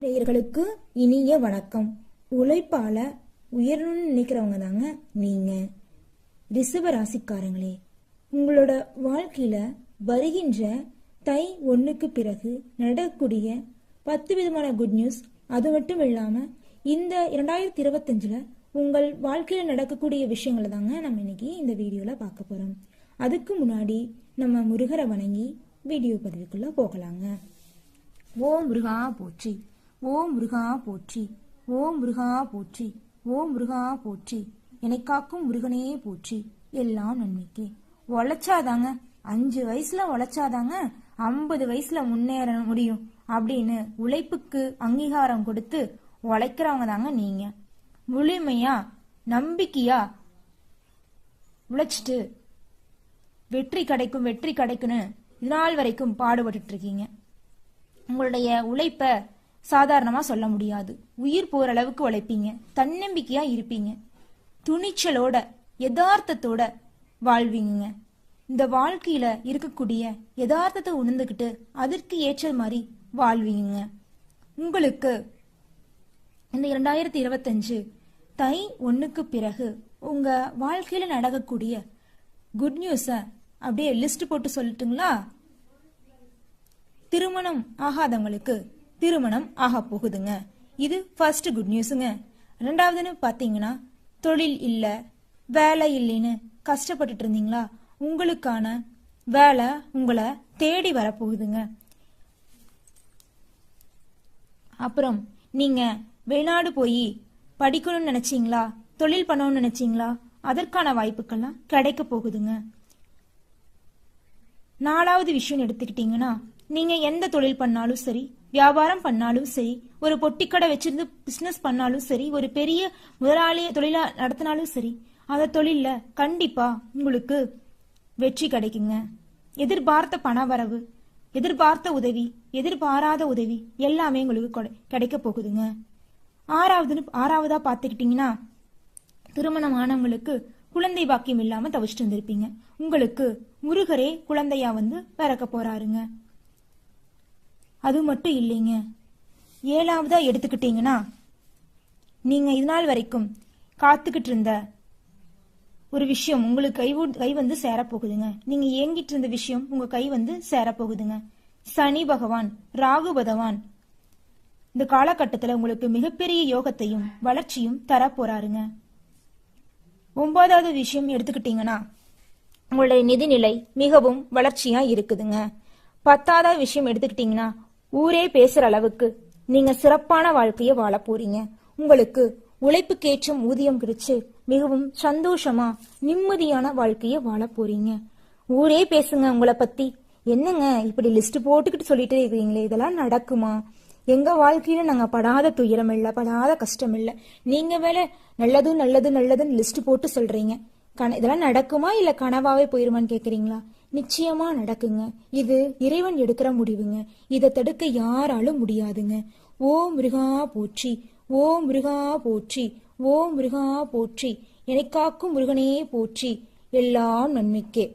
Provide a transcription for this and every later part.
நேயர்களுக்கு இனிய வணக்கம். உழைப்பால உயரணும்னு நினைக்கிறவங்க தாங்க நீங்க. ரிஷப ராசிக்காரங்களே, உங்களோட வாழ்க்கையில வருகின்ற தை 1க்கு பிறகு நடக்கக்கூடிய 10 விதமான குட் நியூஸ், அது மட்டும் இல்லாம இந்த 2025ல உங்கள் வாழ்க்கையில நடக்கக்கூடிய விஷயங்களை தாங்க நம்ம இன்னைக்கு இந்த வீடியோல பார்க்க போறோம். அதுக்கு முன்னாடி நம்ம முருகரை வணங்கி வீடியோ பதிவுக்குள்ள போகலாங்க. ஓம் முருகா போற்றி, ஓம் முருகா போற்றி, ஓம் முருகா போற்றி, ஓம் முருகா போற்றி, என்னை காக்கும் முருகனே போற்றி, எல்லாம் நன்மைக்கே. உழைச்சாதாங்க 5 வயசுல உழைச்சாதாங்க 50 வயசுல முன்னேற முடியும் அப்படின்னு உழைப்புக்கு அங்கீகாரம் கொடுத்து உழைக்கிறவங்க தாங்க நீங்க. முழுமையா நம்பிக்கையா உழைச்சிட்டு வெற்றி கிடைக்கும் வெற்றி கிடைக்கும்னு இதனால் வரைக்கும் பாடுபட்டு இருக்கீங்க. உங்களுடைய உழைப்ப சாதாரணமா சொல்ல முடியாது. உயிர் போற அளவுக்கு உழைப்பீங்க, தன்னம்பிக்கையா இருப்பீங்க, துணிச்சலோட யதார்த்தத்தோட வாழ்வீங்க. இந்த வாழ்க்கையில இருக்கக்கூடிய யதார்த்தத்தை உணர்ந்துகிட்டு அதற்கு ஏற்ற மாதிரி வாழ்வீங்க. உங்களுக்கு இந்த 2025 தை 1க்கு பிறகு உங்க வாழ்க்கையில நடக்கக்கூடிய குட் நியூஸ அப்படியே லிஸ்ட் போட்டு சொல்லட்டுங்களா? திருமணம் ஆகாதவங்களுக்கு திருமணம் ஆக போகுதுங்க. இது ஃபர்ஸ்ட் குட் நியூஸுங்க. ரெண்டாவதுன்னு பாத்தீங்கன்னா, தொழில் இல்ல வேலை இல்லைன்னு கஷ்டப்பட்டுட்டு இருந்தீங்களா, உங்களுக்கான வேலை உங்களை தேடி வரப்போகுதுங்க. அப்புறம் நீங்க வெளிநாடு போய் படிக்கணும்னு நினைச்சீங்களா, தொழில் பண்ணணும்னு நினைச்சீங்களா, அதற்கான வாய்ப்புகள்லாம் கிடைக்க போகுதுங்க. 4வது விஷயம் எடுத்துக்கிட்டீங்கன்னா, நீங்க எந்த தொழில் பண்ணாலும் சரி, வியாபாரம் பண்ணாலும் சரி, ஒரு பொட்டிக்கடை வச்சிருந்து பிசினஸ் பண்ணாலும் சரி, ஒரு பெரிய முதலாளிய தொழிலா நடத்தினாலும் சரி, அந்த தொழில கண்டிப்பா உங்களுக்கு வெற்றி கிடைக்குங்க. எதிர்பார்த்த பண வரவு, எதிர்பார்த்த உதவி, எதிர்பாராத உதவி எல்லாமே உங்களுக்கு கிடைக்க போகுதுங்க. ஆறாவதா பாத்துக்கிட்டீங்கன்னா, திருமணம் ஆனவங்களுக்கு குழந்தை பாக்கியம் இல்லாம தவிச்சிட்டு இருந்திருப்பீங்க. உங்களுக்கு முருகரே குழந்தையா வந்து பிறக்க போறாருங்க. அது மட்டும் இல்லைங்க, 7வதா எடுத்துக்கிட்டீங்கன்னா, நீங்க இது நாள் வரைக்கும் காத்துக்கிட்டு இருந்த ஒரு விஷயம் உங்களுக்கு கை வந்து சேரப்போகுதுங்க. நீங்க ஏங்கிட்டு இருந்த விஷயம் உங்க கை வந்து சேரப்போகுதுங்க. சனி பகவான், ராகு பகவான் இந்த காலகட்டத்தில் உங்களுக்கு மிகப்பெரிய யோகத்தையும் வளர்ச்சியும் தர போறாருங்க. 9வது விஷயம் எடுத்துக்கிட்டீங்கன்னா, உங்களுடைய நிதிநிலை மிகவும் வளர்ச்சியா இருக்குதுங்க. 10வது விஷயம் எடுத்துக்கிட்டீங்கன்னா, ஊரே பேசுற அளவுக்கு நீங்க சிறப்பான வாழ்க்கைய வாழ போறீங்க. உங்களுக்கு உழைப்புக்கேற்றும் ஊதியம் கிடைச்சு மிகவும் சந்தோஷமா நிம்மதியான வாழ்க்கைய வாழ போறீங்க. ஊரே பேசுங்க உங்களை பத்தி. என்னங்க இப்படி லிஸ்ட் போட்டுக்கிட்டு சொல்லிட்டே இருக்கீங்களே, இதெல்லாம் நடக்குமா? எங்க வாழ்க்கையில நாங்க படாத துயரம் இல்ல, படாத கஷ்டம் இல்ல, நீங்க வேலை நல்லது நல்லது நல்லதுன்னு லிஸ்ட் போட்டு சொல்றீங்க. இதெல்லாம் நடக்குமா இல்ல கனவாவே போயிருமான்னு கேக்குறீங்களா? நிச்சயமா நடக்குங்க. இது இறைவன் எடுக்கிற முடிவுங்க. இதை தடுக்க யாராலும் முடியாதுங்க. ஓம் முருகா போற்றி, ஓம் முருகா போற்றி, ஓம் முருகா போற்றி, என்னை காக்கும் முருகனே போற்றி, எல்லாம் நன்மைக்கே.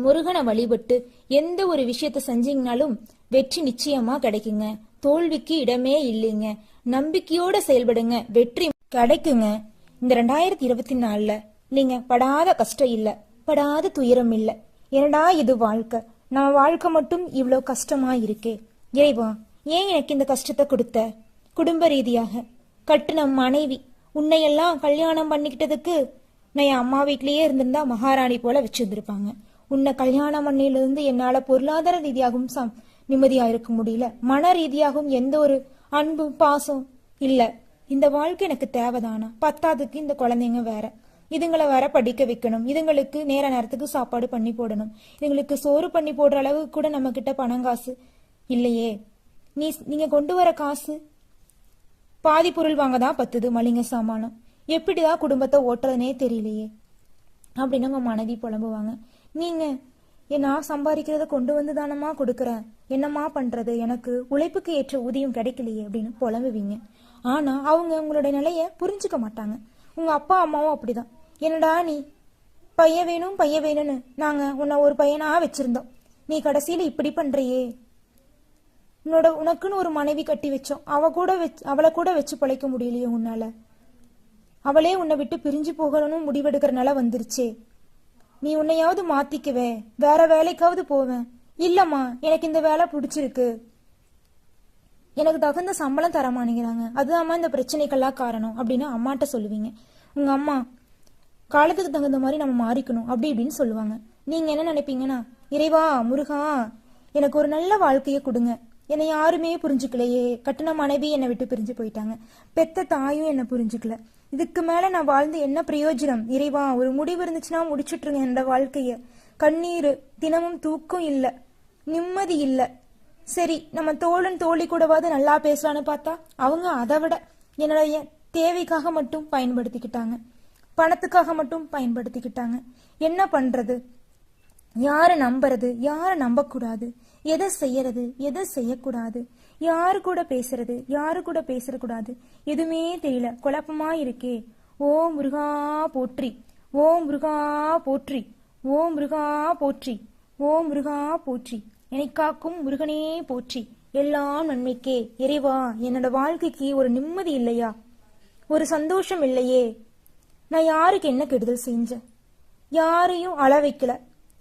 முருகனை வழிபட்டு எந்த ஒரு விஷயத்த செஞ்சீங்கனாலும் வெற்றி நிச்சயமா கிடைக்குங்க. தோல்விக்கு இடமே இல்லைங்க. நம்பிக்கையோட செயல்படுங்க, வெற்றி கிடைக்குங்க. இந்த 2024ல நீங்க படாத கஷ்டம் இல்ல, படாத துயரம் இல்ல. என்னடா இது வாழ்க்கை, நம்ம வாழ்க்கை மட்டும் இவ்வளோ கஷ்டமா இருக்கே, இறைவா ஏன் எனக்கு இந்த கஷ்டத்தை கொடுத்த? குடும்ப ரீதியாக கட்டுன மனைவி உன்னையெல்லாம் கல்யாணம் பண்ணிக்கிட்டதுக்கு நான் என் அம்மா வீட்லயே இருந்திருந்தா மகாராணி போல வச்சிருந்திருப்பாங்க. உன்னை கல்யாணம் பண்ணிலிருந்து என்னால பொருளாதார ரீதியாகவும் நிம்மதியா இருக்க முடியல, மன ரீதியாகவும் எந்த ஒரு அன்பு பாசம் இல்ல. இந்த வாழ்க்கை எனக்கு தேவைதானா? 10வதுக்கு இந்த குழந்தைங்க வேற, இதுங்களை வேற படிக்க வைக்கணும், இதுங்களுக்கு நேரத்துக்கு சாப்பாடு பண்ணி போடணும், இதுங்களுக்கு சோறு பண்ணி போடுற அளவுக்கு கூட நம்ம கிட்ட பணம் காசு இல்லையே. நீங்க கொண்டு வர காசு பாதி பொருள் வாங்கதான் பத்துது, மளிகை சாமானம். எப்படிதான் குடும்பத்தை ஓட்டுறதுனே தெரியலையே அப்படின்னு உங்க மனைவி புலம்புவாங்க. நீங்க நான் சம்பாதிக்கிறத கொண்டு வந்து தானமா கொடுக்கறேன், என்னமா பண்றது, எனக்கு உழைப்புக்கு ஏற்ற ஊதியம் கிடைக்கலையே அப்படின்னு புலம்புவீங்க. ஆனா அவங்க உங்களுடைய நிலைய புரிஞ்சுக்க மாட்டாங்க. உங்க அப்பா அம்மாவும் அப்படிதான். என்னடா நீ பையன் வேணும் பையன் வேணும்னு நாங்க உன்னை ஒரு பையனா வச்சிருந்தோம், நீ கடைசியில இப்படி பண்றியே, உனக்குன்னு ஒரு மனைவி கட்டி வச்சோம், அவளை கூட வச்சு பிழைக்க முடியலையே உன்னால. அவளே உன்னை விட்டு பிரிஞ்சு போகணும்னு முடிவெடுக்கிற நிலை வந்துருச்சே. நீ உன்னையாவது மாத்திக்குவே, வேற வேலைக்காவது போவேன். இல்லம்மா, எனக்கு இந்த வேலை பிடிச்சிருக்கு, எனக்கு தகுந்த சம்பளம் தரமாட்டேங்கிறாங்க, அதுதான்மா இந்த பிரச்சனைக்கெல்லாம் காரணம் அப்படின்னு அம்மாட்ட சொல்லுவீங்க. உங்க அம்மா காலத்துக்கு தகுந்த மாதிரி நம்ம மாறிக்கணும் அப்படி இப்படின்னு சொல்லுவாங்க. நீங்க என்ன நினைப்பீங்கன்னா, இறைவா முருகா, எனக்கு ஒரு நல்ல வாழ்க்கையை கொடுங்க, என்னை யாருமே புரிஞ்சுக்கலையே, கட்டின மனைவி என்னை விட்டு பிரிஞ்சு போயிட்டாங்க, பெத்த தாயும் என்னை புரிஞ்சுக்கல, இதுக்கு மேல நான் வாழ்ந்து என்ன பிரயோஜனம், இறைவா ஒரு முடிவு இருந்துச்சுன்னா முடிச்சுட்டுருங்க என்னோட வாழ்க்கைய. கண்ணீர், தினமும் தூக்கம் இல்ல, நிம்மதி இல்ல. சரி, நம்ம தோழன் தோழி கூடவாது நல்லா பேசலான்னு பார்த்தா அவங்க அதை விட என்னுடைய தேவைக்காக மட்டும் பயன்படுத்திக்கிட்டாங்க, பணத்துக்காக மட்டும் பயன்படுத்திக்கிட்டாங்க. என்ன பண்றது, யாரை நம்புறது, யாரை நம்பக்கூடாது, எதை செய்யறது, எதை செய்யக்கூடாது, யாரு கூட பேசுறது, யாரு கூட பேசக்கூடாது, எதுவுமே தெரியல, குழப்பமா இருக்கே. ஓம் முருகா போற்றி, ஓம் முருகா போற்றி, ஓம் முருகா போற்றி, ஓம் முருகா போற்றி, என்னை காக்கும் முருகனே போற்றி, எல்லாம் நன்மைக்கே. இறைவா, என்னோட வாழ்க்கைக்கு ஒரு நிம்மதி இல்லையா, ஒரு சந்தோஷம் இல்லையே, நான் யாருக்கு என்ன கெடுதல் செஞ்சேன், யாரையும் அழ வைக்கல,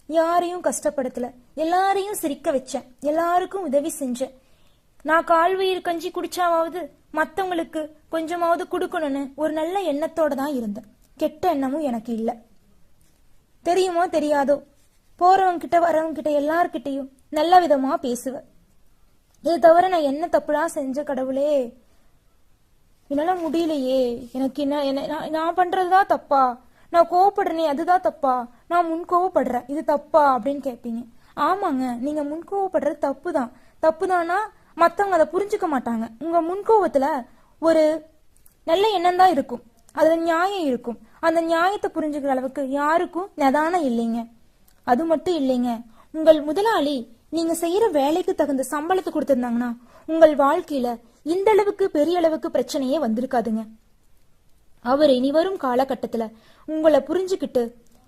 யாரையும் கஷ்டப்படுத்தல, எல்லாரையும் சிரிக்க வச்சேன், எல்லாருக்கும் உதவி செஞ்சேன். நான் கால்வயிறு கஞ்சி குடிச்சாவது மத்தவங்களுக்கு கொஞ்சமாவது கொடுக்கணும்னு ஒரு நல்ல எண்ணத்தோட தான் இருந்தேன். கெட்ட எண்ணமும் எனக்கு இல்லை. தெரியுமோ தெரியாதோ போறவங்க கிட்ட வரவங்க கிட்ட எல்லார்கிட்டையும் நல்ல விதமா பேசுவேன். இது தவிர நான் என்ன தப்புலாம் செஞ்ச கடவுளே, என்னால முடியலையே, எனக்கு என்ன நான் பண்றதுதான் தப்பா, நான் கோவப்படுறேனே அதுதான் தப்பா, நான் முன் கோவப்படுறேன் இது தப்பா அப்படின்னு கேட்பீங்க. ஆமாங்க, நீங்க முன் கோவப்படுறது தப்புதான். தப்புதானா மத்தவங்க அதை புரிஞ்சுக்க மாட்டாங்க. உங்க முன்கோவத்துல ஒரு நல்ல எண்ணம் தான் இருக்கும், அதுல நியாயம் இருக்கும். அந்த நியாயத்தை புரிஞ்சுக்கிற அளவுக்கு யாருக்கும் நிதானம் இல்லைங்க. அது மட்டும் இல்லைங்க, உங்கள் முதலாளி நீங்க செய்யற வேலைக்கு தகுந்த சம்பளத்தை கொடுத்திருந்தாங்கன்னா உங்கள் வாழ்க்கையில இந்த அளவுக்கு பெரிய அளவுக்கு பிரச்சனையே வந்திருக்காதுங்க. அவர் இனி வரும் காலகட்டத்துல உங்களை புரிஞ்சுக்கிட்டு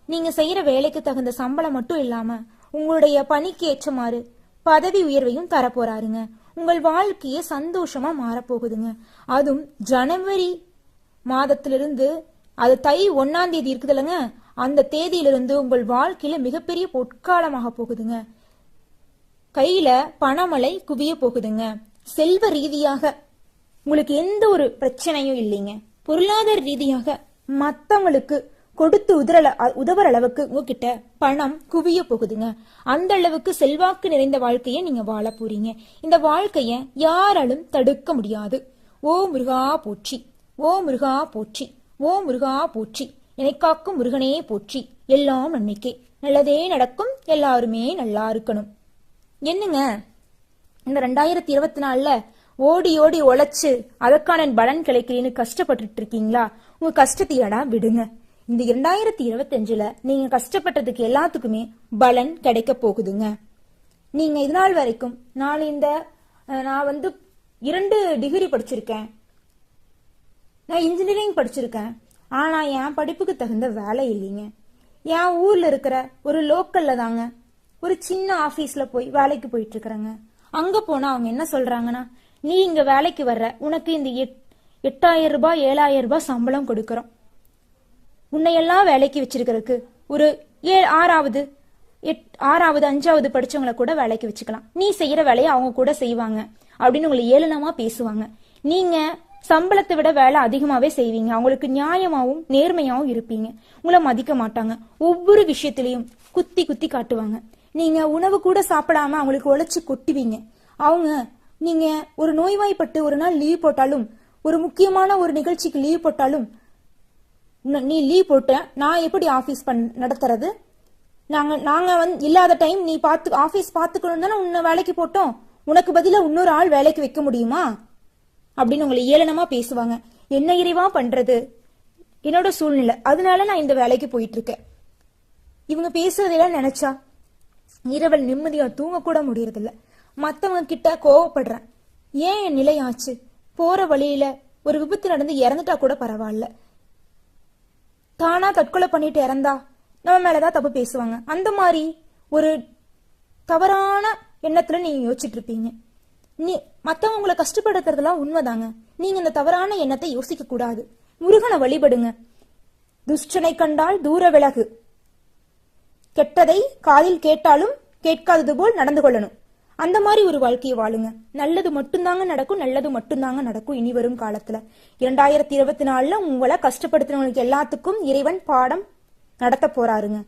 நீங்க செய்யற வேலைக்கு தகுந்த சம்பளம் மட்டும் இல்லாம உங்களுடைய பணிக்கு ஏற்றமாறு பதவி உயர்வையும் தரப்போறாருங்க. உங்கள் வாழ்க்கையே சந்தோஷமா மாறப்போகுதுங்க. அதுவும் ஜனவரி மாதத்திலிருந்து, அது தை 1ஆம் தேதி இருக்குது இல்லைங்க, அந்த தேதியிலிருந்து உங்கள் வாழ்க்கையில மிகப்பெரிய பொற்காலமாக போகுதுங்க. கையில பணமழை குவிய போகுதுங்க. செல்வ ரீதியாக உங்களுக்கு எந்த ஒரு பிரச்சனையும் இல்லைங்க. பொருளாதார ரீதியாக மத்தவங்களுக்கு கொடுத்து உதவுற அளவுக்கு உங்ககிட்ட பணம் குவிய போகுதுங்க. அந்த அளவுக்கு செல்வாக்கு நிறைந்த வாழ்க்கைய நீங்க வாழ போறீங்க. இந்த வாழ்க்கைய யாராலும் தடுக்க முடியாது. ஓ முருகா போற்றி, ஓ முருகா போற்றி, ஓ முருகா போற்றி, என்னை காக்கும் முருகனே போற்றி, எல்லாம் நன்மைக்கே, நல்லதே நடக்கும், எல்லாருமே நல்லா இருக்கணும். என்னங்க, இந்த 2024ல ஓடி ஓடி உழைச்சு அதற்கான பலன் கிடைக்கலன்னு கஷ்டப்பட்டு இருக்கீங்களா? உங்க கஷ்டத்தையடா விடுங்க. இந்த 2025ல நீங்க கஷ்டப்பட்டதுக்கு எல்லாத்துக்குமே பலன் கிடைக்க போகுதுங்க. நீங்க இது நாள் வரைக்கும் நான் 2 டிகிரி படிச்சிருக்கேன், நான் இன்ஜினியரிங் படிச்சிருக்கேன், ஆனா என் படிப்புக்கு தகுந்த வேலை இல்லைங்க. என் ஊர்ல இருக்கிற ஒரு லோக்கல்ல தாங்க ஒரு சின்ன ஆபீஸ்ல போய் வேலைக்கு போயிட்டு இருக்கிறேங்க. அங்க போனா அவங்க என்ன சொல்றாங்கன்னா, நீ இங்க வேலைக்கு வர்ற, உனக்கு இந்த 8,000 ரூபாய் 7,000 ரூபாய் சம்பளம் கொடுக்கறோம், உன்னையெல்லாம் வேலைக்கு வச்சிருக்கிறதுக்கு ஒரு 6வது 5வது படிச்சவங்களை கூட வேலைக்கு வச்சுக்கலாம், நீ செய்யற வேலையை அவங்க கூட செய்வாங்க அப்படின்னு உங்களை ஏளனமா பேசுவாங்க. நீங்க சம்பளத்தை விட வேலை அதிகமாவே செய்வீங்க, அவங்களுக்கு நியாயமாவும் நேர்மையாவும் இருப்பீங்க, உங்களை மதிக்க மாட்டாங்க, ஒவ்வொரு விஷயத்திலையும் குத்தி குத்தி காட்டுவாங்க. நீங்க உணவு கூட சாப்பிடாம அவங்களுக்கு உழைச்சு கொட்டுவீங்க. அவங்க நீங்க ஒரு நோய்வாய்ப்பட்டு ஒரு நாள் லீவ் போட்டாலும், ஒரு முக்கியமான ஒரு நிகழ்ச்சிக்கு லீவ் போட்டாலும், நீ லீவ் போட்ட நான் எப்படி ஆபீஸ் நடத்துறது, நாங்க இல்லாத டைம் நீ ஆபீஸ் பாத்துக்கணும் தானே உன்னை வேலைக்கு போட்டோம், உனக்கு பதிலா இன்னொரு ஆள் வேலைக்கு வைக்க முடியுமா அப்படின்னு உங்களை ஏளனமா பேசுவாங்க. என்ன இறைவா பண்றது, என்னோட சூழ்நிலை, அதனால நான் இந்த வேலைக்கு போயிட்டு இருக்கேன். இவங்க பேசுறதெல்லாம் நினைச்சா இரவல் நிம்மதியா தூங்க கூட முடியறதில்ல. மத்தவங்க கிட்ட கோவப்படுறேன், ஏன் என் நிலை ஆச்சு, போற வழியில ஒரு விபத்து நடந்து இறந்துட்டா கூட பரவாயில்ல, தானா தற்கொலை பண்ணிட்டு இறந்தா நம்ம மேலதான் தப்பு பேசுவாங்க. அந்த மாதிரி ஒரு தவறான எண்ணத்துல நீங்க யோசிச்சுட்டு இருப்பீங்க. நீ மத்தவங்க உங்களை கஷ்டப்படுத்துறதுலாம் உண்மைதாங்க. நீங்க இந்த தவறான எண்ணத்தை யோசிக்க கூடாது. முருகனை வழிபடுங்க. துஷ்டனை கண்டால் தூர விலகு. கெட்டதை காதில் கேட்டாலும் கேட்காதது போல் நடந்து கொள்ளணும். அந்த மாதிரி ஒரு வாழ்க்கையை வாழுங்க. நல்லது மட்டும்தாங்க நடக்கும், நல்லது மட்டும்தாங்க நடக்கும். இனி வரும் காலத்துல 2024 உங்களை கஷ்டப்படுத்துறவங்களுக்கு எல்லாத்துக்கும் இறைவன் பாடம் நடத்த போறாருங்க.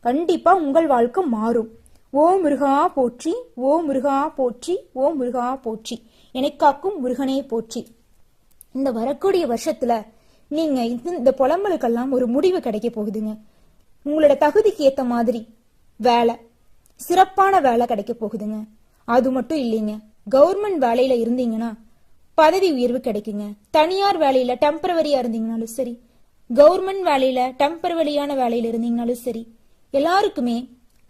கண்டிப்பா உங்கள் வாழ்க்கை மாறும். ஓ முருகா போற்றி, ஓ முருகா போற்றி, ஓ முருகா போற்றி, எனக்காக்கும் முருகனே போற்றி. இந்த வரக்கூடிய வருஷத்துல நீங்க இந்த புலம்பலுக்கெல்லாம் ஒரு முடிவு கிடைக்க போகுதுங்க. உங்களோட தகுதிக்கு ஏத்த மாதிரி வேலை, சிறப்பான வேலை கிடைக்க போகுதுங்க. அது மட்டும் இல்லைங்க, கவர்மெண்ட் வேலையில இருந்தீங்கன்னா பதவி உயர்வு கிடைக்குங்க. தனியார் வேலையில டெம்பரவரியா இருந்தீங்கனாலும் சரி, கவர்மெண்ட் வேலையில டெம்பரவரியான வேலையில இருந்தீங்கனாலும் சரி, எல்லாருக்குமே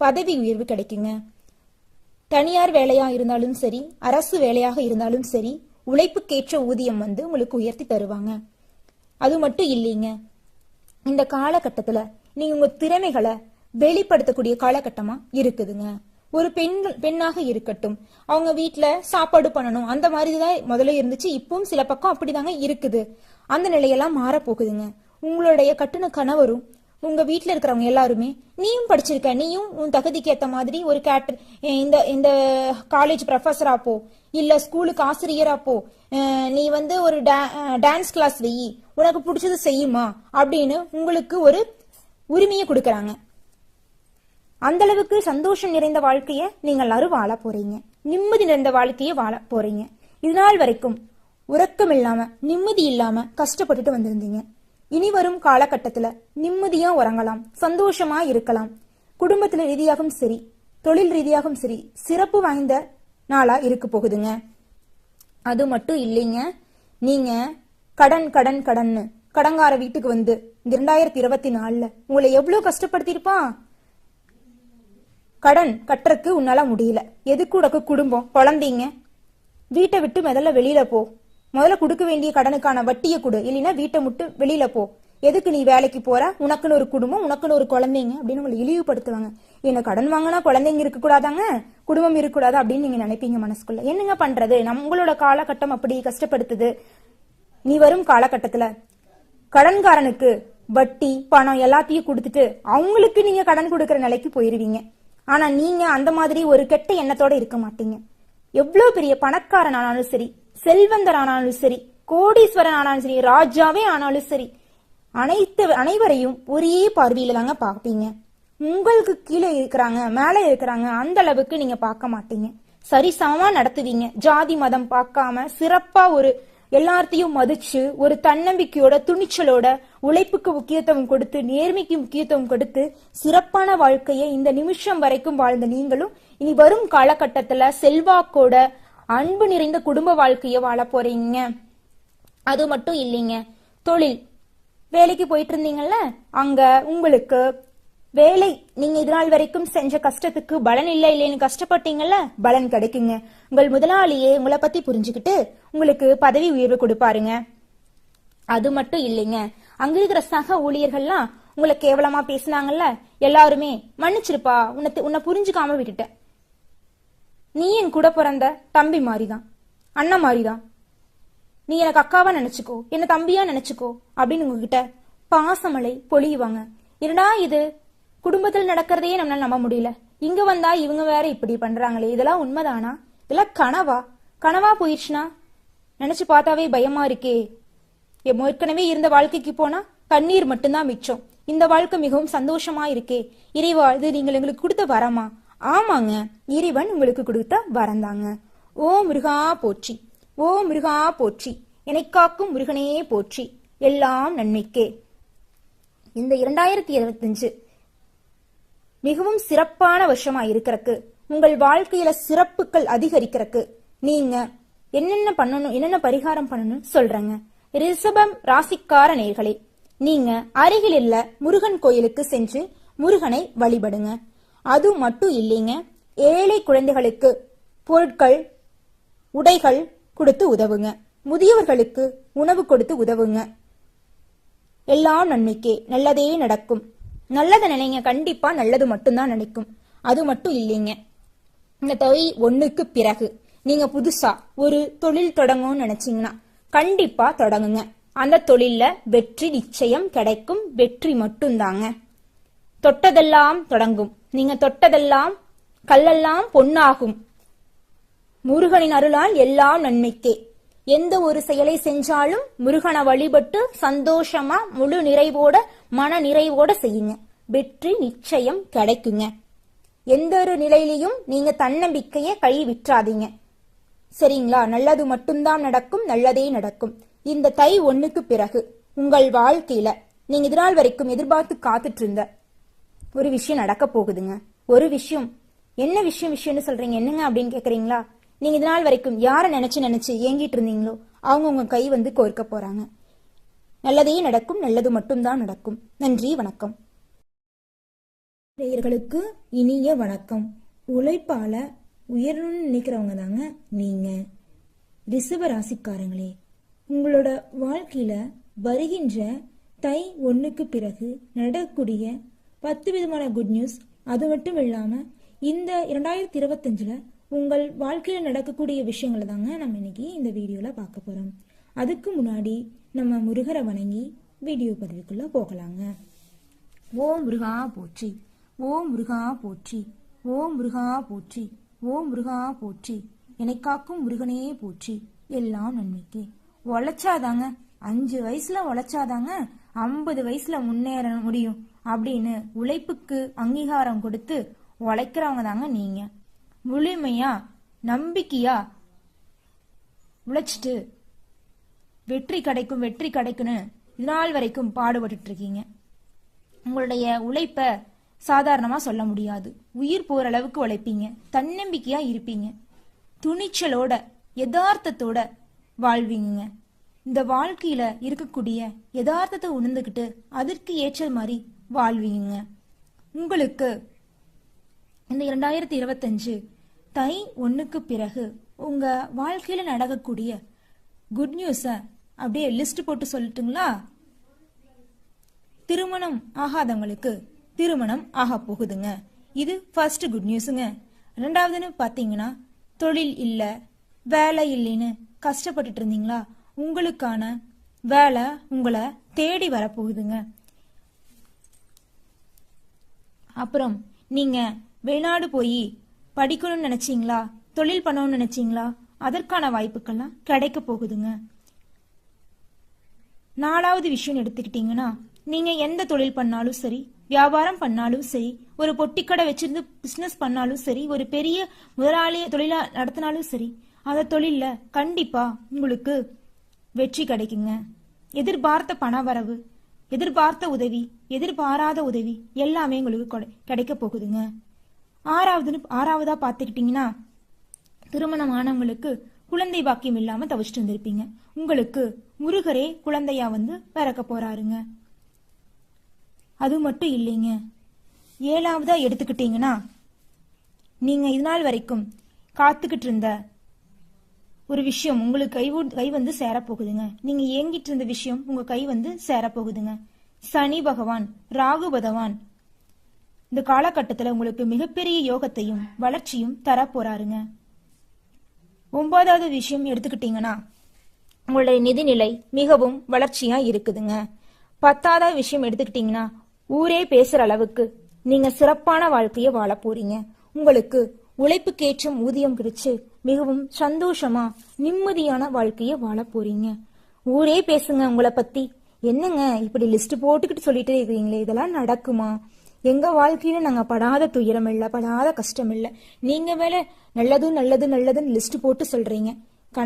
பதவி உயர்வு கிடைக்குங்க. தனியார் வேலையா இருந்தாலும் சரி, அரசு வேலையாக இருந்தாலும் சரி, உழைப்புக்கேற்ற ஊதியம் உங்களுக்கு உயர்த்தி தருவாங்க. அது மட்டும் இல்லைங்க, இந்த காலகட்டத்துல நீங்க உங்க திறமைகளை வெளிப்படுத்தக்கூடிய காலகட்டமா இருக்குதுங்க. ஒரு பெண்ணாக இருக்கட்டும், அவங்க வீட்டுல சாப்பாடு பண்ணணும், அந்த மாதிரிதான் முதல்ல இருந்துச்சு. இப்பவும் சில பக்கம் அப்படிதாங்க இருக்குது. அந்த நிலையெல்லாம் மாறப்போகுதுங்க. உங்களுடைய கட்டுன கணவரும் உங்க வீட்டுல இருக்கிறவங்க எல்லாருமே, நீயும் படிச்சிருக்க, நீயும் உன் தகுதிக்கு ஏத்த மாதிரி ஒரு இந்த காலேஜ் ப்ரொஃபஸரா போ, இல்ல ஸ்கூலுக்கு ஆசிரியரா போ, நீ ஒரு டான்ஸ் கிளாஸ் வெயி, உனக்கு பிடிச்சது செய்யுமா அப்படின்னு உங்களுக்கு ஒரு உரிமையை கொடுக்கறாங்க. அந்த அளவுக்கு சந்தோஷம் நிறைந்த வாழ்க்கைய நீங்க எல்லாரும் வாழ போறீங்க. நிம்மதி நிறைந்த வாழ்க்கைய வாழ போறீங்க. இதனால் வரைக்கும் உறக்கம் இல்லாம, நிம்மதி இல்லாம கஷ்டப்பட்டுட்டு வந்திருந்தீங்க. இனி வரும் காலகட்டத்துல நிம்மதியா உறங்கலாம், சந்தோஷமா இருக்கலாம். குடும்பத்துல ரீதியாகவும் சரி, தொழில் ரீதியாகவும் சரி, சிறப்பு வாய்ந்த நாளா இருக்க போகுதுங்க. அது மட்டும் இல்லைங்க, நீங்க கடன் கடன் கடன் கடங்கார வீட்டுக்கு இந்த 2024 உங்களை எவ்வளவு கஷ்டப்படுத்திருப்பான். கடன் கட்டுறதுக்கு உன்னால முடியல. எதுக்கு உனக்கு குடும்பம், குழந்தைங்க, வீட்டை விட்டு முதல்ல வெளியில போ, முதல்ல கொடுக்க வேண்டிய கடனுக்கான வட்டியை கொடு, இல்லைன்னா வீட்டை விட்டு வெளியில போ, எதுக்கு நீ வேலைக்கு போற, உனக்குன்னு ஒரு குடும்பம், உனக்குன்னு ஒரு குழந்தைங்க அப்படின்னு உங்களை இழிவுபடுத்துவாங்க. என்ன கடன் வாங்கினா குழந்தைங்க இருக்க கூடாதாங்க, குடும்பம் இருக்கக்கூடாது அப்படின்னு நீங்க நினைப்பீங்க மனசுக்குள்ள. என்னங்க பண்றது, நம்மளோட காலகட்டம் அப்படி கஷ்டப்படுத்துது. நீ வரும் காலகட்டத்துல கடன்காரனுக்கு வட்டி பணம் எல்லாத்தையும் கொடுத்துட்டு அவங்களுக்கு நீங்க கடன் கொடுக்கற நிலைக்கு போயிருவீங்க. ஆனா நீங்க அந்த மாதிரி ஒரு கெட்ட எண்ணத்தோட இருக்க மாட்டீங்க. எவ்வளவு பெரிய பணக்காரன் ஆனாலும் சரி, செல்வந்தர் ஆனாலும் சரி, கோடீஸ்வரன் ஆனாலும் சரி, ராஜாவே ஆனாலும் சரி, அனைவரையும் ஒரே பார்வையில தாங்க பாப்பீங்க. உங்களுக்கு கீழே இருக்கிறாங்க, மேல இருக்கிறாங்க, அந்த அளவுக்கு நீங்க பார்க்க மாட்டீங்க. சரிசமமா நடத்துவீங்க. ஜாதி மதம் பார்க்காம சிறப்பா எல்லாத்தையும் மதிச்சு ஒரு தன்னம்பிக்கையோட, துணிச்சலோட, உழைப்புக்கு முக்கியத்துவம் கொடுத்து, நேர்மைக்கு முக்கியத்துவம் கொடுத்து சிறப்பான வாழ்க்கையை இந்த நிமிஷம் வரைக்கும் வாழ்ந்த நீங்களும் இனி வரும் காலகட்டத்துல செல்வாக்கோட அன்பு நிறைந்த குடும்ப வாழ்க்கைய வாழ போறீங்க. அது மட்டும் இல்லைங்க, தொழில் வேலைக்கு போயிட்டு இருந்தீங்கல்ல, அங்க உங்களுக்கு வேலை, நீங்க இதனால் வரைக்கும் செஞ்ச கஷ்டத்துக்கு பலன் இல்லைன்னு கஷ்டப்பட்டீங்கல்ல, பலன் கிடைக்குங்க. உங்கள் முதலாளியே உங்களை பத்தி புரிஞ்சுக்கிட்டு உங்களுக்கு பதவி உயர்வு கொடுப்பாருங்க. அது மட்டும் இல்லைங்க, அங்க இருக்கிற சக ஊழியர்கள்லாம் உங்களை கேவலமா பேசினாங்கல்ல, எல்லாருமே மன்னிச்சிருப்பா, உன்னை புரிஞ்சுக்காம விட்டுட்ட, நீ என் கூட பிறந்த தம்பி மாதிரிதான், அண்ணன் மாதிரிதான், நீ எனக்கு அக்காவா நினைச்சுக்கோ, என்ன தம்பியா நினைச்சுக்கோ அப்படின்னு உங்ககிட்ட பாசமலை பொழியுவாங்க. என்னடா இது, குடும்பத்தில் நடக்கிறதையே நம்மளால நம்ப முடியல, இங்க வந்தா இவங்க வேற இப்படி பண்றாங்களே, இதெல்லாம் உண்மைதானா, இதெல்லாம் கனவா போயிடுச்சுன்னா நினைச்சு பார்த்தாவே பயமா இருக்கே. ஏற்கனவே இருந்த வாழ்க்கைக்கு போனா கண்ணீர் மட்டும்தான் மிச்சம். இந்த வாழ்க்கை மிகவும் சந்தோஷமா இருக்கே. இறைவா, இது நீங்கள் எங்களுக்கு கொடுத்த வரமா? ஆமாங்க, இறைவன் உங்களுக்கு கொடுத்த வரந்தாங்க. ஓ முருகா போற்றி, ஓ முருகா போற்றி, எனக்காக்கும் முருகனே போற்றி, எல்லாம் நன்மைக்கே. இந்த 2025 மிகவும் சிறப்பான வருஷமா இருக்கிறக்கு, உங்கள் வாழ்க்கையில சிறப்புகள் அதிகரிக்கிறக்கு நீங்க என்னென்ன பண்ணணும், என்னென்ன பரிகாரம் பண்ணணும் சொல்றேங்க. ரிஷபம் ராசிக்கார நேர்களே, நீங்க அருகில் உள்ள முருகன் கோயிலுக்கு சென்று முருகனை வழிபடுங்க. அது மட்டும் இல்லைங்க, ஏழை குழந்தைகளுக்கு பொருட்கள், உடைகள் கொடுத்து உதவுங்க. முதியவர்களுக்கு உணவு கொடுத்து உதவுங்க. எல்லாம் நன்மைக்கே, நல்லதே நடக்கும். நல்லதை நினைங்க, கண்டிப்பா நல்லது மட்டும்தான் நினைக்கும். அது மட்டும் இல்லைங்க, இந்த தொகை 1க்கு பிறகு நீங்க புதுசா ஒரு தொழில் தொடங்கணும்னு நினைச்சீங்கன்னா கண்டிப்பா தொடங்குங்க. அந்த தொழில்ல வெற்றி நிச்சயம் கிடைக்கும். வெற்றி மட்டும்தாங்க. தொட்டதெல்லாம் தொடங்கும். நீங்க தொட்டதெல்லாம் கல்லெல்லாம் பொன்னாகும். முருகனின் அருளால் எல்லாம் நன்மைக்கே. எந்த ஒரு செயலை செஞ்சாலும் முருகனை வழிபட்டு சந்தோஷமா முழு நிறைவோட மன நிறைவோட செய்யுங்க. வெற்றி நிச்சயம் கிடைக்குங்க. எந்த ஒரு நிலையிலையும் நீங்க தன்னம்பிக்கையை கை விட்டுறாதீங்க. சரிங்களா? நல்லது மட்டும்தான் நடக்கும். நல்லதே நடக்கும். இந்த தை 1க்கு பிறகு உங்கள் வாழ்க்கையில நீங்க இதனால் வரைக்கும் எதிர்பார்த்து காத்துட்டு இருந்த ஒரு விஷயம் நடக்க போகுதுங்க. ஒரு விஷயம். என்ன விஷயம்னு சொல்றீங்க, என்னங்க அப்படின்னு கேக்குறீங்களா? நீங்க இதனால் வரைக்கும் யாரை நினைச்சு ஏங்கிட்டு இருந்தீங்களோ அவங்க உங்க கை வந்து கோர்க்க போறாங்க. நல்லதே நடக்கும். நல்லது மட்டும்தான் நடக்கும். நன்றி, வணக்கம். நேயர்களுக்கு இனிய வணக்கம். உழைப்பால உயரணும்னு நினைக்கிறவங்க தாங்க நீங்க. ரிஷப ராசிக்காரங்களே, உங்களோட வாழ்க்கையில வருகின்ற தை 1க்கு பிறகு நடக்கக்கூடிய 10 விதமான குட் நியூஸ். அது மட்டும் இல்லாம இந்த 2025ல உங்கள் வாழ்க்கையில நடக்கக்கூடிய விஷயங்களை தாங்க நம்ம இன்னைக்கு இந்த வீடியோல பார்க்க போறோம். அதுக்கு முன்னாடி நம்ம முருகரை வணங்கி வீடியோ பதிவுக்குள்ள போகலாங்க. ஓம் முருகா போற்றி, ஓம் முருகா போற்றி, ஓம் முருகா போற்றி, ஓம் முருகா போற்றி, என்னை காக்கும் முருகனே போற்றி, எல்லாம் நன்மைக்கே. உழைச்சாதாங்க 5 வயசுல உழைச்சாதாங்க 50 வயசுல முன்னேற முடியும் அப்படின்னு உழைப்புக்கு அங்கீகாரம் கொடுத்து உழைக்கிறவங்க தாங்க நீங்க. முழுமையா நம்பிக்கையா உழைச்சிட்டு வெற்றி கிடைக்கும் வெற்றி கிடைக்குன்னு இதனால் வரைக்கும் பாடுபட்டு இருக்கீங்க. உங்களுடைய உழைப்ப சாதாரணமா சொல்ல முடியாது. உயிர் போற அளவுக்கு உழைப்பீங்க. தன்னம்பிக்கையா இருப்பீங்க. துணிச்சலோட யதார்த்தத்தோட வாழ்வீங்க. இந்த வாழ்க்கையில இருக்கக்கூடிய யதார்த்தத்தை உணர்ந்துகிட்டு அதற்கு ஏற்ற மாதிரி வாழ்வீங்க. உங்களுக்கு இந்த 2025 தை 1க்கு பிறகு உங்க வாழ்க்கையில நடக்கக்கூடிய குட் நியூஸ அப்படியே லிஸ்ட் போட்டு சொல்லட்டுங்களா? திருமணம் ஆகாதவங்களுக்கு திருமணம் ஆக போகுதுங்க. இது ஃபர்ஸ்ட் குட் நியூஸுங்க. 2வதுன்னு பாத்தீங்கன்னா, தொழில் இல்ல வேலை இல்லைன்னு கஷ்டப்பட்டுட்டு இருந்தீங்களா? உங்களுக்கான வேலை உங்களை தேடி வரப்போகுதுங்க. அப்புறம் நீங்க வெளிநாடு போய் படிக்கணும்னு நினைச்சீங்களா? தொழில் பண்ணணும்னு நினைச்சீங்களா? அதற்கான வாய்ப்புகள்லாம் கிடைக்க போகுதுங்க. 4வது விஷயம் எடுத்துக்கிட்டீங்கன்னா, நீங்க எந்த தொழில் பண்ணாலும் சரி, வியாபாரம் பண்ணாலும் சரி, ஒரு பொட்டிக்கடை வச்சிருந்து பிசினஸ் பண்ணாலும் சரி, ஒரு பெரிய முதலாளிய தொழிலா நடத்தினாலும் சரி, அந்த தொழில கண்டிப்பா உங்களுக்கு வெற்றி கிடைக்குங்க. எதிர்பார்த்த பண வரவு, எதிர்பார்த்த உதவி, எதிர்பாராத உதவி எல்லாமே உங்களுக்கு கிடைக்க போகுதுங்க. 6வதா பாத்துக்கிட்டீங்கன்னா, திருமணமானவங்களுக்கு குழந்தை பாக்கியம் இல்லாம தவிச்சிட்டு வந்திருப்பீங்க. உங்களுக்கு முருகரே குழந்தையா வந்து பிறக்க போறாருங்க. அது மட்டும் இல்லைங்க. 7வதா எடுத்துக்கிட்டீங்கன்னா, நீங்க இதனால் வரைக்கும் காத்துக்கிட்டு இருந்த ஒரு விஷயம் உங்களுக்கு கை வந்து சேரப்போகுதுங்க. நீங்க ஏங்கிட்டு இருந்த விஷயம் உங்க கை வந்து சேரப்போகுதுங்க. சனி பகவான், ராகு பகவான் இந்த காலகட்டத்தில் உங்களுக்கு மிகப்பெரிய யோகத்தையும் வளர்ச்சியும் தர போறாருங்க. 9வது விஷயம் எடுத்துக்கிட்டீங்கன்னா, உங்களுடைய நிதிநிலை மிகவும் வளர்ச்சியா இருக்குதுங்க. 10வது விஷயம் எடுத்துக்கிட்டீங்கன்னா, ஊரே பேசுற அளவுக்கு நீங்க சிறப்பான வாழ்க்கைய வாழ போறீங்க. உங்களுக்கு உழைப்புக்கேற்றும் ஊதியம் கிடைச்சு மிகவும் சந்தோஷமா நிம்மதியான வாழ்க்கைய வாழ போறீங்க. ஊரே பேசுங்க உங்களை பத்தி. என்னங்க இப்படி லிஸ்ட் போட்டுக்கிட்டு சொல்லிட்டே இருக்கீங்களே, இதெல்லாம் நடக்குமா? எங்க வாழ்க்கையில நாங்க படாத துயரம் இல்ல, படாத கஷ்டம் இல்ல, நீங்க வேலை நல்லது நல்லது நல்லதுன்னு லிஸ்ட் போட்டு சொல்றீங்க.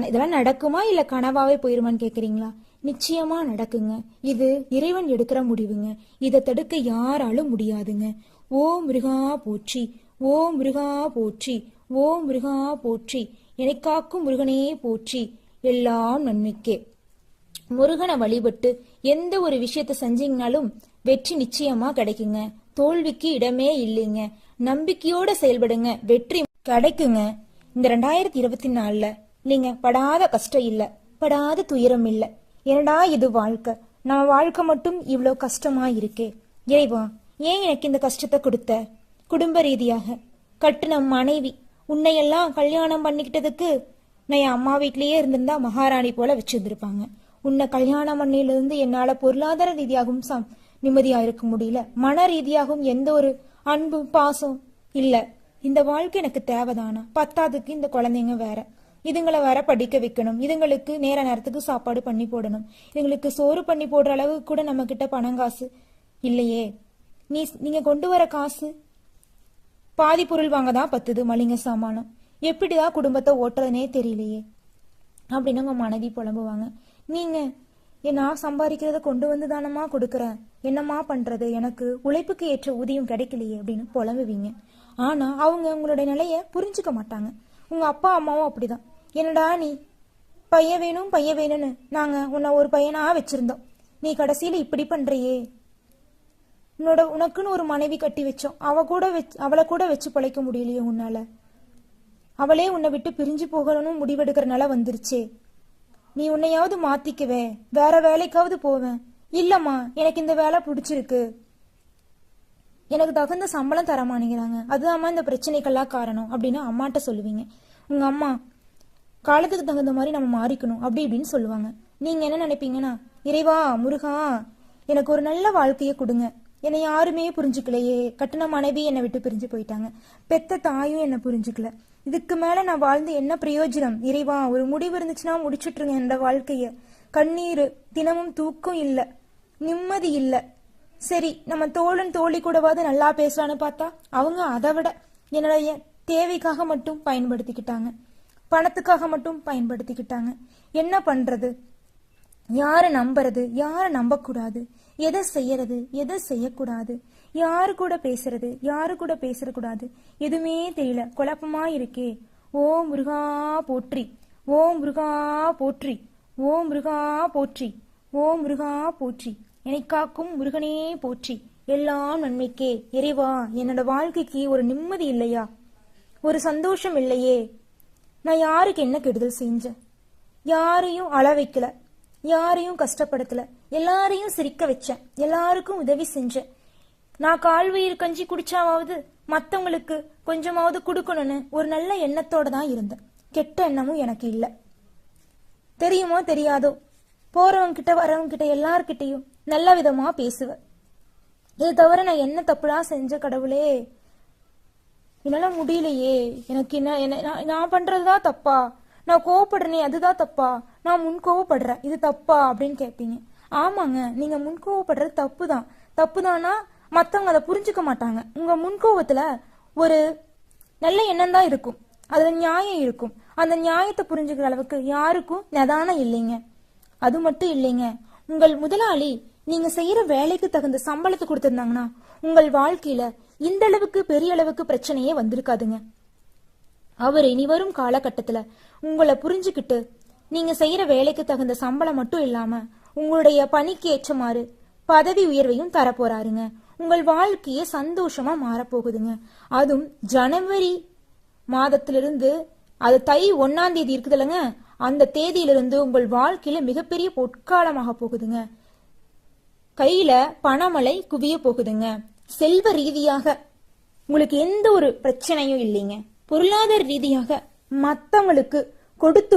இதெல்லாம் நடக்குமா இல்ல கனவாவே போயிருமான்னு கேக்குறீங்களா? நிச்சயமா நடக்குங்க. இது இறைவன் எடுக்கிற முடிவுங்க. இதை தடுக்க யாராலும் முடியாதுங்க. ஓ முருகா போற்றி, ஓ முருகா போற்றி, ஓ முருகா போற்றி, என்னை காக்கும் முருகனே போற்றி, எல்லாம் நன்மைக்கே. முருகனை வழிபட்டு எந்த ஒரு விஷயத்த செஞ்சீங்கனாலும் வெற்றி நிச்சயமா கிடைக்குங்க. தோல்விக்கு இடமே இல்லைங்க. நம்பிக்கையோட செயல்படுங்க, வெற்றி கிடைக்குங்க. இந்த 2024ல நீங்க படாத கஷ்டம் இல்ல, படாத துயரம் இல்ல. என்னடா இது வாழ்க்கை, நம்ம வாழ்க்கை மட்டும் இவ்வளவு கஷ்டமா இருக்கே, இறைவா ஏன் எனக்கு இந்த கஷ்டத்தை கொடுத்த? குடும்ப ரீதியாக கட்டுன மனைவி, உன்னையெல்லாம் கல்யாணம் பண்ணிக்கிட்டதுக்கு நான் என் அம்மா வீட்லயே இருந்திருந்தா மகாராணி போல வச்சிருந்திருப்பாங்க. உன்னை கல்யாணம் பண்ணிலிருந்து என்னால பொருளாதார ரீதியாகவும் நிம்மதியா இருக்க முடியல, மன ரீதியாகவும் எந்த ஒரு அன்பு பாசம் இல்ல. இந்த வாழ்க்கை எனக்கு தேவைதானா? பத்தாதுக்கு இந்த குழந்தைங்க வேற, இதுங்களை வேற படிக்க வைக்கணும், இதுங்களுக்கு நேரத்துக்கு சாப்பாடு பண்ணி போடணும், இதுங்களுக்கு சோறு பண்ணி போடுற அளவுக்கு கூட நம்ம கிட்ட பணம் காசு இல்லையே. நீங்க கொண்டு வர காசு பாதி பொருள் வாங்கதான் பத்துது, மளிகை சாமானம். எப்படிதான் குடும்பத்தை ஓட்டுறதுனே தெரியலையே அப்படின்னு உங்க மனைவி புலம்புவாங்க. நீங்க நான் சம்பாதிக்கிறத கொண்டு வந்து தானமா கொடுக்கறேன், என்னமா பண்றது, எனக்கு உழைப்புக்கு ஏற்ற ஊதியம் கிடைக்கலையே அப்படின்னு புலம்புவீங்க. ஆனா அவங்க உங்களுடைய நிலைய புரிஞ்சுக்க மாட்டாங்க. உங்க அப்பா அம்மாவும் அப்படிதான். என்னடா நீ பையன் வேணும் பையன் வேணும்னு நாங்க உன்னை ஒரு பையனா வச்சிருந்தோம், நீ கடைசியில இப்படி பண்றியே. உனக்குன்னு ஒரு மனைவி கட்டி வச்சோம், அவளை கூட வச்சு பிழைக்க முடியலையே உன்னால, அவளே உன்னை விட்டு பிரிஞ்சு போகணும்னு முடிவெடுக்கிறனால வந்துருச்சே. நீ உன்னையாவது மாத்திக்குவே, வேற வேலைக்காவது போவேன். இல்லம்மா எனக்கு இந்த வேலை பிடிச்சிருக்கு, எனக்கு தகுந்த சம்பளம் தரமாட்டேங்கிறாங்க, அதுதாம்மா இந்த பிரச்சனைக்கெல்லாம் காரணம் அப்படின்னு அம்மாட்ட சொல்லுவீங்க. உங்க அம்மா காலத்துக்கு தகுந்த மாதிரி நம்ம மாறிக்கணும் அப்படி இப்படின்னு சொல்லுவாங்க. நீங்க என்ன நினைப்பீங்கன்னா, இறைவா முருகா எனக்கு ஒரு நல்ல வாழ்க்கையை கொடுங்க, என்னை யாருமே புரிஞ்சுக்கலையே, கட்டின மனைவி என்னை விட்டு பிரிஞ்சு போயிட்டாங்க, பெத்த தாயும் என்னை புரிஞ்சுக்கல, இதுக்கு மேல நான் வாழ்ந்து என்ன பிரயோஜனம், இறைவா ஒரு முடிவு இருந்துச்சுன்னா முடிச்சுட்டுருங்க என்னோட வாழ்க்கைய. கண்ணீர், தினமும் தூக்கம் இல்ல, நிம்மதி இல்ல. சரி நம்ம தோழன் தோழி கூடவாது நல்லா பேசலான்னு பார்த்தா அவங்க அதை விட என்னுடைய தேவைக்காக மட்டும் பயன்படுத்திக்கிட்டாங்க, பணத்துக்காக மட்டும் பயன்படுத்திக்கிட்டாங்க. என்ன பண்றது, யாரை நம்புறது, யாரை நம்பக்கூடாது, எதை செய்யறது, எதை செய்யக்கூடாது, யாரு கூட பேசுறது, யாரு கூட பேசக்கூடாது, எதுவுமே தெரியல, குழப்பமா இருக்கே. ஓ முருகா போற்றி, ஓ முருகா போற்றி, ஓ முருகா போற்றி, ஓ முருகா போற்றி, என்னை காக்கும் முருகனே போற்றி, எல்லாம் நன்மைக்கே. இறைவா என்னோட வாழ்க்கைக்கு ஒரு நிம்மதி இல்லையா, ஒரு சந்தோஷம் இல்லையே, நான் யாருக்கு என்ன கெடுதல் செஞ்சேன், யாரையும் அழ வைக்கல, யாரையும் கஷ்டப்படுத்தல, எல்லாரையும் சிரிக்க வச்சேன், எல்லாருக்கும் உதவி செஞ்சேன், நான் கால்வயிறு கஞ்சி குடிச்சாவது மத்தவங்களுக்கு கொஞ்சமாவது கொடுக்கணும்னு ஒரு நல்ல எண்ணத்தோட தான் இருந்தேன். கெட்ட எண்ணமும் எனக்கு இல்ல. தெரியுமோ தெரியாதோ போறவங்க கிட்ட வரவங்க கிட்ட எல்லார்கிட்டையும் நல்ல விதமா பேசுவேன். இதை தவிர நான் என்ன தப்புலாம் செஞ்ச கடவுளே, என்னால முடியலையே, எனக்கு என்ன நான் பண்றதுதான் தப்பா, நான் கோவப்படுறேனே அதுதான் தப்பா, நான் முன் கோவப்படுறேன் இது தப்பா அப்படின்னு கேட்பீங்க. ஆமாங்க, நீங்க முன்கோவப்படுறது தப்புதான். தப்புதானா மத்தவங்க அதை புரிஞ்சுக்க மாட்டாங்க. உங்க முன்கோவத்துல ஒரு நல்ல எண்ணம் தான் இருக்கும், அதுல நியாயம் இருக்கும். அந்த நியாயத்தை புரிஞ்சுக்கிற அளவுக்கு யாருக்கும் நிதானம் இல்லைங்க. அது மட்டும் இல்லைங்க, உங்கள் முதலாளி நீங்க செய்யற வேலைக்கு தகுந்த சம்பளத்தை கொடுத்திருந்தாங்கன்னா உங்கள் வாழ்க்கையில இந்த அளவுக்கு பெரிய அளவுக்கு பிரச்சனையே வந்திருக்காதுங்க. அவர் இனி வரும் காலகட்டத்துல உங்களை புரிஞ்சுக்கிட்டு நீங்க செய்யற வேலைக்கு தகுந்த சம்பளம் மட்டும் இல்லாம உங்களுடைய பணிக்கு ஏற்றமாறு பதவி உயர்வையும் தரப்போறாருங்க. உங்கள் வாழ்க்கையே சந்தோஷமா மாறப்போகுதுங்க. அதுவும் ஜனவரி மாதத்திலிருந்து, அது தை 1ஆம் தேதி இருக்குதுல்லங்க, அந்த தேதியிலிருந்து உங்கள் வாழ்க்கையில மிகப்பெரிய பொற்காலமாக போகுதுங்க. கையில பணமழை குவிய போகுதுங்க. செல்வ ரீதியாக உங்களுக்கு எந்த ஒரு பிரச்சனையும் இல்லைங்க. பொருளாதார ரீதியாக மத்தவங்களுக்கு கொடுத்து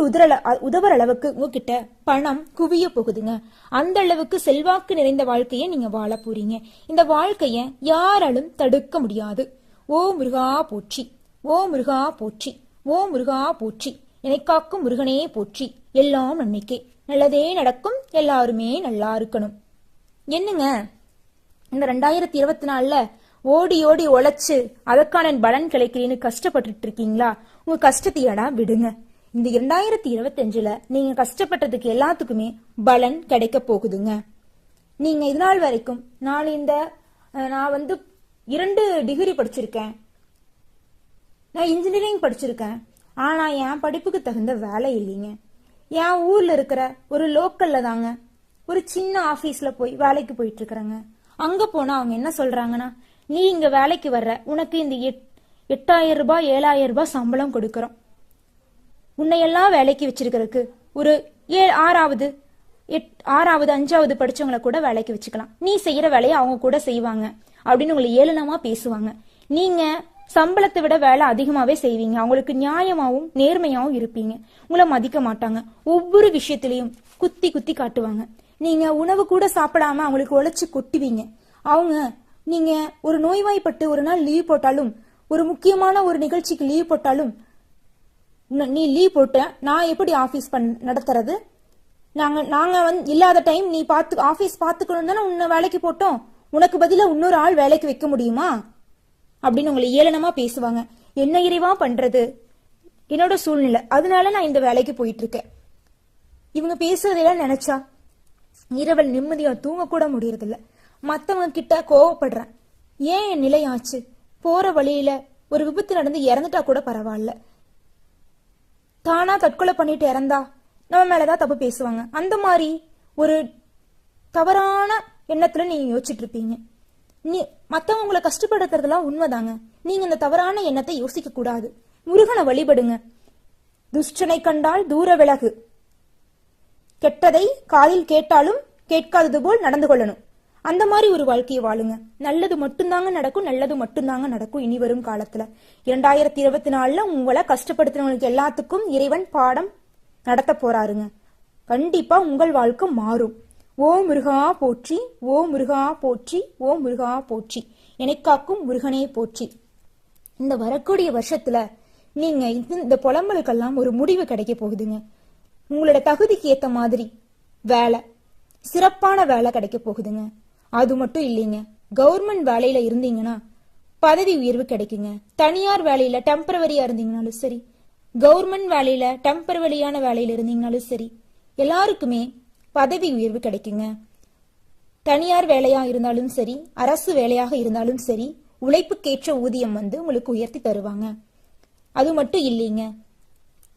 உதவுற அளவுக்கு உங்ககிட்ட பணம் குவிய போகுதுங்க. அந்த அளவுக்கு செல்வாக்கு நிறைந்த வாழ்க்கைய நீங்க வாழ போறீங்க. இந்த வாழ்க்கைய யாராலும் தடுக்க முடியாது. ஓ முருகா போற்றி, ஓ முருகா போற்றி, ஓ முருகா போற்றி, என்னை காக்கும் முருகனே போற்றி, எல்லாம் நன்மைக்கே, நல்லதே நடக்கும், எல்லாருமே நல்லா இருக்கணும். என்னங்க இந்த 2024ல ஓடி ஓடி உழைச்சு அதற்கான பலன் கிடைக்கிறேன்னு கஷ்டப்பட்டு இருக்கீங்களா? உங்க கஷ்டத்தையடா விடுங்க. இந்த 2025ல நீங்க கஷ்டப்பட்டதுக்கு எல்லாத்துக்குமே பலன் கிடைக்க போகுதுங்க. நீங்க இது நாள் வரைக்கும் நான் வந்து 2 டிகிரி படிச்சிருக்கேன், நான் இன்ஜினியரிங் படிச்சிருக்கேன், ஆனா என் படிப்புக்கு தகுந்த வேலை இல்லைங்க. என் ஊர்ல இருக்கிற ஒரு லோக்கல்ல தாங்க ஒரு சின்ன ஆபீஸ்ல போய் வேலைக்கு போயிட்டு இருக்கிறேங்க. அங்க போனா அவங்க என்ன சொல்றாங்கன்னா, நீ இங்க வேலைக்கு வர்ற, உனக்கு இந்த 8000 ரூபாய் 7000 ரூபாய் சம்பளம் கொடுக்கறோம், உன்னையெல்லாம் வேலைக்கு வச்சிருக்கிறதுக்கு ஒரு 6வது 5வது படிச்சவங்களை கூட வேலைக்கு வச்சுக்கலாம், நீ செய்யற வேலையை அவங்க கூட செய்வாங்க அப்படின்னு உங்களை ஏளனமா பேசுவாங்க. நீங்க சம்பளத்தை விட வேலை அதிகமாவே செய்வீங்க. அவங்களுக்கு நியாயமாவும் நேர்மையாவும் இருப்பீங்க. உங்களை மதிக்க மாட்டாங்க. ஒவ்வொரு விஷயத்திலையும் குத்தி குத்தி காட்டுவாங்க. நீங்க உணவு கூட சாப்பிடாம அவங்களுக்கு உழைச்சு கொட்டுவீங்க. அவங்க நீங்க ஒரு நோய்வாய்ப்பட்டு ஒரு நாள் லீவ் போட்டாலும், ஒரு முக்கியமான ஒரு நிகழ்ச்சிக்கு லீவ் போட்டாலும், நீ லீவ் போட்ட நான் எப்படி ஆபீஸ் நடத்துறது, நாங்க இல்லாத டைம் நீ ஆபீஸ் பாத்துக்கணும் தானே உன்னை வேலைக்கு போட்டோம், உனக்கு பதிலா இன்னொரு ஆள் வேலைக்கு வைக்க முடியுமா அப்படின்னு உங்களை ஏளனமா பேசுவாங்க. என்ன இறைவா பண்றது, என்னோட சூழ்நிலை, அதனால நான் இந்த வேலைக்கு போயிட்டு இருக்கேன். இவங்க பேசுறதெல்லாம் நினைச்சா இரவல் நிம்மதியா தூங்க கூட முடியறதில்ல. மத்தவங்க கிட்ட கோவப்படுறேன். ஏன் என் நிலை ஆச்சு, போற வழியில ஒரு விபத்து நடந்து இறந்துட்டா கூட பரவாயில்ல, தானா தற்கொலை பண்ணிட்டு இறந்தா நம்ம மேலதான் தப்பு பேசுவாங்க. அந்த மாதிரி ஒரு தவறான எண்ணத்துல நீங்க யோசிச்சுட்டு இருப்பீங்க. மத்தவங்க உங்களை கஷ்டப்படுத்துறதுலாம் உண்மைதாங்க. நீங்க இந்த தவறான எண்ணத்தை யோசிக்க கூடாது. முருகனை வழிபடுங்க. துஷ்டனை கண்டால் தூர விலகு, கெட்டதை காதில் கேட்டாலும் கேட்காதது போல் நடந்து கொள்ளணும். அந்த மாதிரி ஒரு வாழ்க்கையை வாழுங்க. நல்லது மட்டும்தாங்க நடக்கும், நல்லது மட்டும்தாங்க நடக்கும். இனி வரும் காலத்துல 2024 உங்களை கஷ்டப்படுத்துறவங்களுக்கு எல்லாத்துக்கும் இறைவன் பாடம் நடத்த போறாருங்க. கண்டிப்பா உங்கள் வாழ்க்கை மாறும். ஓ முருகா போற்றி, ஓ முருகா போற்றி, ஓ முருகா போற்றி, எனக்காக்கும் முருகனே போற்றி. இந்த வரக்கூடிய வருஷத்துல நீங்க இந்த புலம்பலுக்கெல்லாம் ஒரு முடிவு கிடைக்க போகுதுங்க. உங்களோட தகுதிக்கு ஏத்த மாதிரி வேலை, சிறப்பான வேலை கிடைக்க போகுதுங்க. அது மட்டும் இல்லைங்க, கவர்மெண்ட் வேலையில இருந்தீங்கன்னா பதவி உயர்வு கிடைக்குங்க. தனியார் வேலையில டெம்பரவரியா இருந்தீங்கனாலும் சரி, கவர்மெண்ட் வேலையில டெம்பரவரியான வேலையில இருந்தீங்கனாலும் சரி, எல்லாருக்குமே பதவி உயர்வு கிடைக்குங்க. தனியார் வேலையா இருந்தாலும் சரி, அரசு வேலையாக இருந்தாலும் சரி, உழைப்புக்கேற்ற ஊதியம் உங்களுக்கு உயர்த்தி தருவாங்க. அது மட்டும் இல்லைங்க,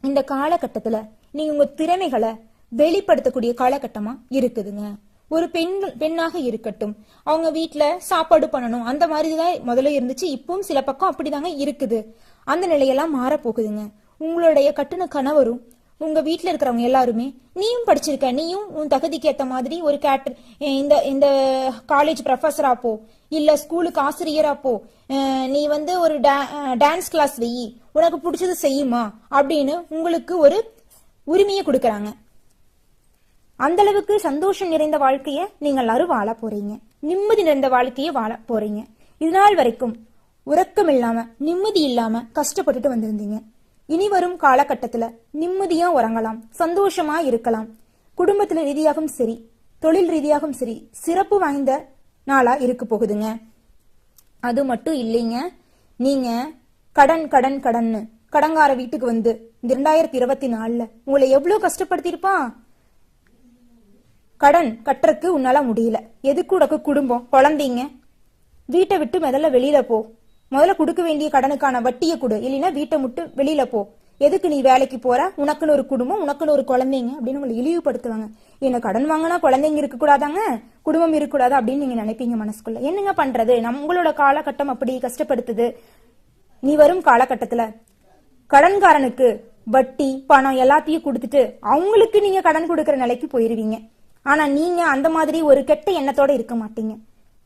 இந்த காலகட்டத்துல நீங்க உங்க திறமைகளை வெளிப்படுத்தக்கூடிய காலகட்டமா இருக்குதுங்க. ஒரு பெண்ணாக இருக்கட்டும், அவங்க வீட்டுல சாப்பாடு பண்ணணும், அந்த மாதிரிதான் முதல்ல இருந்துச்சு. இப்பவும் சில பக்கம் அப்படிதாங்க இருக்குது. அந்த நிலையெல்லாம் மாறப்போகுதுங்க. உங்களுடைய கட்டுன கணவரும் உங்க வீட்டுல இருக்கிறவங்க எல்லாருமே, நீயும் படிச்சிருக்க, நீயும் உன் தகுதிக்கு ஏத்த மாதிரி ஒரு இந்த காலேஜ் ப்ரொஃபஸரா போ, இல்ல ஸ்கூலுக்கு ஆசிரியரா போ, நீ ஒரு டான்ஸ் கிளாஸ் வெயி, உனக்கு பிடிச்சது செய்யுமா அப்படின்னு உங்களுக்கு ஒரு உரிமையை கொடுக்கறாங்க. அந்த அளவுக்கு சந்தோஷம் நிறைந்த வாழ்க்கைய நீங்க எல்லாரும் வாழ போறீங்க. நிம்மதி நிறைந்த வாழ்க்கைய வாழ போறீங்க. இதனால் வரைக்கும் உறக்கம் இல்லாம நிம்மதி இல்லாம கஷ்டப்பட்டுட்டு வந்திருந்தீங்க. இனி வரும் காலகட்டத்துல நிம்மதியா உறங்கலாம், சந்தோஷமா இருக்கலாம். குடும்பத்துல ரீதியாகவும் சரி, தொழில் ரீதியாகவும் சரி, சிறப்பு வாய்ந்த நாளா இருக்க போகுதுங்க. அது மட்டும் இல்லைங்க, நீங்க கடன் கடன் கடன்னு கடங்கார வீட்டுக்கு இந்த 2024 உங்களை எவ்வளவு கஷ்டப்படுத்திருப்பான். கடன் கட்டுறதுக்கு உன்னால முடியல, எதுக்கு உனக்கு குடும்பம், குழந்தைங்க, வீட்டை விட்டு முதல்ல வெளியில போ, முதல்ல கொடுக்க வேண்டிய கடனுக்கான வட்டியை கொடு, இல்லைன்னா வீட்டை விட்டு வெளியில போ, எதுக்கு நீ வேலைக்கு போற, உனக்குன்னு ஒரு குடும்பம், உனக்குன்னு ஒரு குழந்தைங்க அப்படின்னு உங்களை இழிவுபடுத்துவாங்க. என்ன கடன் வாங்கினா குழந்தைங்க இருக்க கூடாதாங்க, குடும்பம் இருக்கக்கூடாது அப்படின்னு நீங்க நினைப்பீங்க மனசுக்குள்ள. என்னங்க பண்றது, நம்மளோட காலகட்டம் அப்படி கஷ்டப்படுத்துது. நீ வரும் காலகட்டத்துல கடன்காரனுக்கு வட்டி பணம் எல்லாத்தையும் கொடுத்துட்டு அவங்களுக்கு நீங்க கடன் கொடுக்கற நிலைக்கு போயிருவீங்க. ஆனா நீங்க அந்த மாதிரி ஒரு கெட்ட எண்ணத்தோட இருக்க மாட்டீங்க.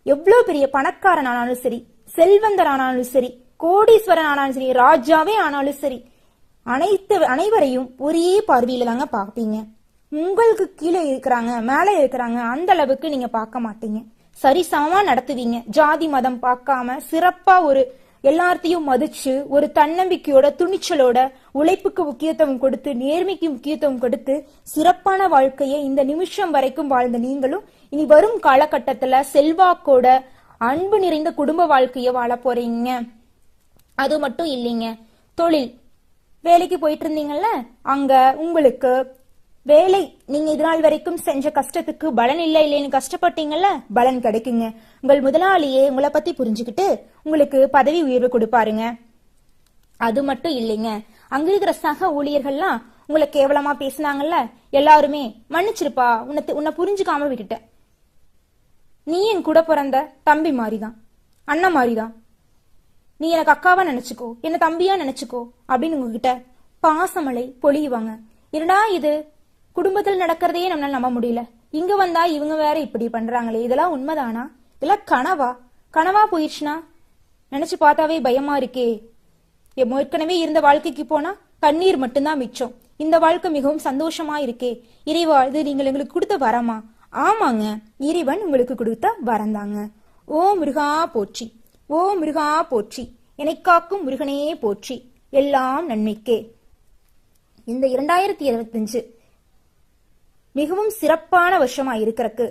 எவ்வளவு பெரிய பணக்காரன் ஆனாலும் சரி, செல்வந்தர் ஆனாலும் சரி, கோடீஸ்வரன் ஆனாலும் சரி, ராஜாவே ஆனாலும் சரி, அனைவரையும் ஒரே பார்வையில தாங்க பாப்பீங்க. உங்களுக்கு கீழே இருக்கிறாங்க மேல இருக்கிறாங்க அந்த அளவுக்கு நீங்க பார்க்க மாட்டீங்க. சரிசமமா நடத்துவீங்க. ஜாதி மதம் பார்க்காம சிறப்பா எல்லாத்தையும் மதிச்சு ஒரு தன்னம்பிக்கையோட துணிச்சலோட உழைப்புக்கு முக்கியத்துவம் கொடுத்து நேர்மைக்கு முக்கியத்துவம் கொடுத்து சிறப்பான வாழ்க்கையை இந்த நிமிஷம் வரைக்கும் வாழ்ந்த நீங்களும் இனி வரும் காலகட்டத்துல செல்வாக்கோட அன்பு நிறைந்த குடும்ப வாழ்க்கைய வாழ போறீங்க. அது மட்டும் இல்லைங்க, தொழில் வேலைக்கு போயிட்டு இருந்தீங்கல்ல, அங்க உங்களுக்கு வேலை நீங்க இதனால் வரைக்கும் செஞ்ச கஷ்டத்துக்கு பலன் இல்லைன்னு கஷ்டப்பட்டீங்கல்ல, பலன் கிடைக்குங்க. உங்கள் முதலாளியே உங்களை பத்தி புரிஞ்சுக்கிட்டு உங்களுக்கு பதவி உயர்வு கொடுப்பாருங்க. அது மட்டும் இல்லைங்க, அங்க இருக்கிற சக ஊழியர்கள்லாம் உங்களை கேவலமா பேசினாங்கல்ல, எல்லாருமே மன்னிச்சிருப்பா, உன்னை புரிஞ்சுக்காம விட்டுட்ட, நீ என் கூட பிறந்த தம்பி மாதிரிதான், அண்ணன் மாதிரிதான், நீ எனக்கு அக்காவா நினைச்சுக்கோ, என்ன தம்பியா நினைச்சுக்கோ அப்படின்னு உங்ககிட்ட பாசமலை பொழியுவாங்க. என்னடா இது, குடும்பத்தில் நடக்கிறதையே நம்மளால நம்ப முடியல, இங்க வந்தா இவங்க வேற இப்படி பண்றாங்களே, இதெல்லாம் உண்மைதானா, இதெல்லாம் கனவா போயிடுச்சுன்னா நினைச்சு பார்த்தாவே பயமா இருக்கே. ஏற்கனவே இருந்த வாழ்க்கைக்கு போனா கண்ணீர் மட்டும்தான் மிச்சம். இந்த வாழ்க்கை மிகவும் சந்தோஷமா இருக்கே. இறைவா, இது நீங்கள் எங்களுக்கு கொடுத்த வரமா? ஆமாங்க, இறைவன் உங்களுக்கு கொடுத்த வரந்தாங்க. ஓ முருகா போற்றி, ஓ முருகா போற்றி, என்னை காக்கும் முருகனே போற்றி, எல்லாம் நன்மைக்கே. இந்த 2025 மிகவும் சிறப்பான வருஷமா இருக்கிறக்கு